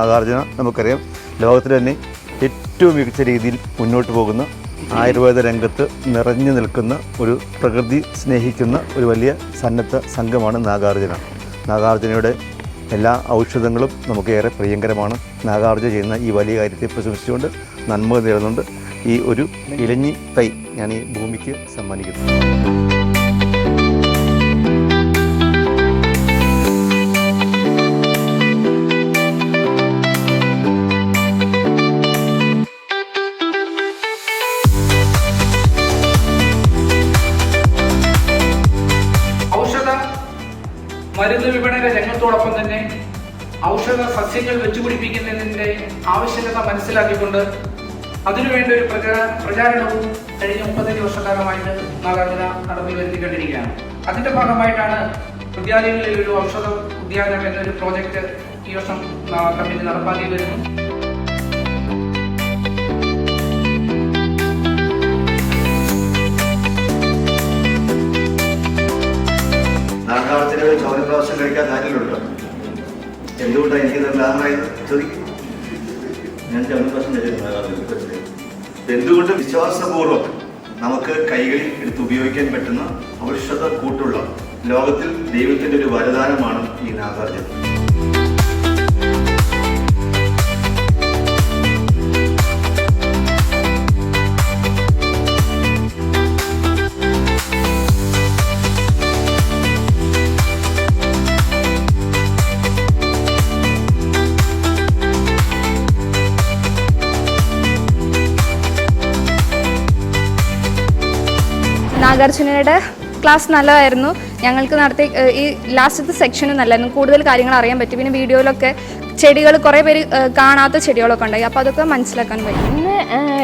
നാഗാർജുന നമുക്കറിയാം ലോകത്തിൽ തന്നെ ഏറ്റവും മികച്ച രീതിയിൽ മുന്നോട്ട് പോകുന്ന ആയുർവേദ രംഗത്ത് നിറഞ്ഞു നിൽക്കുന്ന ഒരു പ്രകൃതി സ്നേഹിക്കുന്ന ഒരു വലിയ സന്നദ്ധ സംഘമാണ് നാഗാർജുന. നാഗാർജുനയുടെ എല്ലാ ഔഷധങ്ങളും നമുക്ക് ഏറെ പ്രിയങ്കരമാണ്. നാഗാർജുന ചെയ്യുന്ന ഈ വലിയ കാര്യത്തെ പ്രശംസിച്ചുകൊണ്ട് നന്മ നേരുന്നുണ്ട്. ഈ ഒരു ഇലഞ്ഞി തൈ ഞാൻ ഈ ഭൂമിക്ക് സമ്മാനിക്കുന്നു. മരുന്ന് വിപണന രംഗത്തോടൊപ്പം തന്നെ ഔഷധ സസ്യങ്ങൾ വെച്ചുപിടിപ്പിക്കുന്നതിൻ്റെ ആവശ്യകത മനസ്സിലാക്കിക്കൊണ്ട് അതിനുവേണ്ട ഒരു പ്രചാരണവും കഴിഞ്ഞ 35 വർഷക്കാലമായിട്ട് നാഗാർജുന നടത്തി വരുത്തിക്കൊണ്ടിരിക്കുകയാണ്. അതിൻ്റെ ഭാഗമായിട്ടാണ് വിദ്യാലയങ്ങളിൽ ഒരു ഔഷധ ഉദ്യാനം എന്നൊരു പ്രോജക്റ്റ് ഈ വർഷം കമ്പനി നടപ്പാക്കി വരുന്നു. നാഗാർജുന ചോദ്യ പ്രാവശ്യം കഴിക്കാൻ കാര്യമുണ്ടോ? എന്തുകൊണ്ടാണ് എനിക്ക് ലാഭമായി ചോദിക്കും. ഞാൻ ചോദ്യപ്രാവശ്യം കഴിച്ചിട്ടുണ്ട്. എന്തുകൊണ്ട് വിശ്വാസപൂർവ്വം നമുക്ക് കൈകളിൽ എടുത്ത് ഉപയോഗിക്കാൻ പറ്റുന്ന ഔഷധ കൂട്ടുള്ള ലോകത്തിൽ ദൈവത്തിൻ്റെ ഒരു വരദാനമാണ് ഈ നാഗാർജുന. നാഗാർജുനയുടെ ക്ലാസ് നല്ലതായിരുന്നു. ഞങ്ങൾക്ക് നടത്തിയ ഈ ലാസ്റ്റത്തെ സെക്ഷനും നല്ലതായിരുന്നു. കൂടുതൽ കാര്യങ്ങൾ അറിയാൻ പറ്റി. പിന്നെ വീഡിയോയിലൊക്കെ ചെടികൾ കുറേ പേര് കാണാത്ത ചെടികളൊക്കെ ഉണ്ടായി. അപ്പോൾ അതൊക്കെ മനസ്സിലാക്കാൻ പറ്റും. ഇന്ന്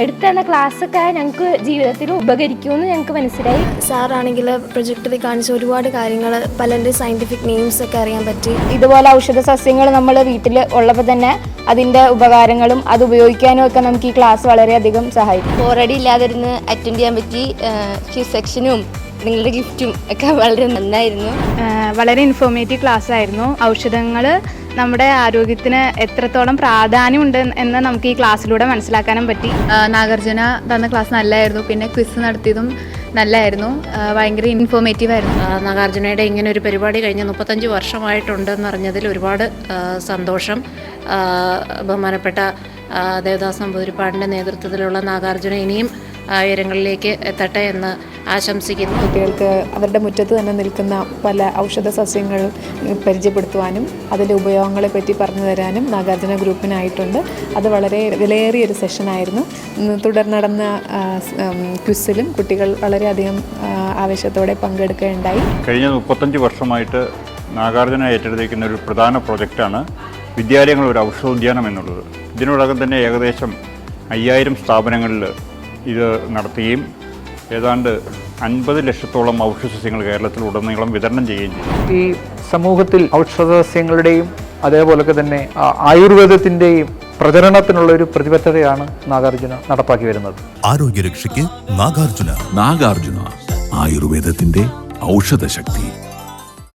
എടുത്തുതന്ന ക്ലാസ്സൊക്കെ ഞങ്ങൾക്ക് ജീവിതത്തിൽ ഉപകരിക്കുമെന്ന് ഞങ്ങൾക്ക് മനസ്സിലായി. സാറാണെങ്കിൽ പ്രൊജക്ടറിൽ കാണിച്ച ഒരുപാട് കാര്യങ്ങൾ പലരുടെ സയൻറ്റിഫിക് നെയിംസ് ഒക്കെ അറിയാൻ പറ്റി. ഇതുപോലെ ഔഷധ സസ്യങ്ങൾ നമ്മൾ വീട്ടിൽ ഉള്ളപ്പോൾ തന്നെ അതിൻ്റെ ഉപകാരങ്ങളും അത് ഉപയോഗിക്കാനും ഒക്കെ നമുക്ക് ഈ ക്ലാസ് വളരെയധികം സഹായിക്കും. ബോറടി ഇല്ലാതിരുന്ന് അറ്റൻഡ് ചെയ്യാൻ പറ്റി. സെക്ഷനും നിങ്ങളുടെ ഗിഫ്റ്റും ഒക്കെ വളരെ നന്നായിരുന്നു. വളരെ ഇൻഫോർമേറ്റീവ് ക്ലാസ് ആയിരുന്നു. ഔഷധങ്ങൾ നമ്മുടെ ആരോഗ്യത്തിന് എത്രത്തോളം പ്രാധാന്യമുണ്ട് എന്ന് നമുക്ക് ഈ ക്ലാസ്സിലൂടെ മനസ്സിലാക്കാനും പറ്റി. നാഗാർജുന തന്ന ക്ലാസ് നല്ലതായിരുന്നു. പിന്നെ ക്വിസ് നടത്തിയതും നല്ലതായിരുന്നു. ഭയങ്കര ഇൻഫോർമേറ്റീവ് ആയിരുന്നു. നാഗാർജുനയുടെ ഇങ്ങനെ ഒരു പരിപാടി കഴിഞ്ഞ് 35 വർഷമായിട്ടുണ്ടെന്ന് അറിഞ്ഞതിൽ ഒരുപാട് സന്തോഷം. ബഹുമാനപ്പെട്ട ദേവദാസ് നമ്പൂതിരിപ്പാടിൻ്റെ നേതൃത്വത്തിലുള്ള നാഗാർജുന ഇനിയും ഉയരങ്ങളിലേക്ക് എത്തട്ടെ എന്ന് ആശംസിക്കുന്നു. കുട്ടികൾക്ക് അവരുടെ മുറ്റത്ത് തന്നെ നിൽക്കുന്ന പല ഔഷധ സസ്യങ്ങൾ പരിചയപ്പെടുത്തുവാനും അതിൻ്റെ ഉപയോഗങ്ങളെപ്പറ്റി പറഞ്ഞു തരാനും നാഗാർജുന ഗ്രൂപ്പിനായിട്ടുണ്ട്. അത് വളരെ വിലയേറിയൊരു സെഷനായിരുന്നു. തുടർന്ന് നടന്ന ക്വിസിലും കുട്ടികൾ വളരെയധികം ആവേശത്തോടെ പങ്കെടുക്കുകയുണ്ടായി. കഴിഞ്ഞ 35 വർഷമായിട്ട് നാഗാർജുന ഏറ്റെടുത്തിരിക്കുന്ന ഒരു പ്രധാന പ്രൊജക്റ്റാണ് വിദ്യാലയങ്ങൾ ഒരു ഔഷധോദ്യാനം എന്നുള്ളത്. ഇതിനോടകം തന്നെ ഏകദേശം 5000 സ്ഥാപനങ്ങളിൽ ഇത് നടത്തുകയും ഏതാണ്ട് 50 ലക്ഷത്തോളം ഔഷധസസ്യങ്ങൾ കേരളത്തിലുടനീളം വിതരണം ചെയ്യുകയും ചെയ്യും. ഈ സമൂഹത്തിൽ ഔഷധസസ്യങ്ങളുടെയും അതേപോലെ തന്നെ ആയുർവേദത്തിൻ്റെയും പ്രചരണത്തിനുള്ള ഒരു പ്രതിബദ്ധതയാണ് നാഗാർജുന നടപ്പാക്കി വരുന്നത്. ആരോഗ്യരക്ഷയ്ക്ക് നാഗാർജുന. ആയുർവേദത്തിന്റെ ഔഷധശക്തി.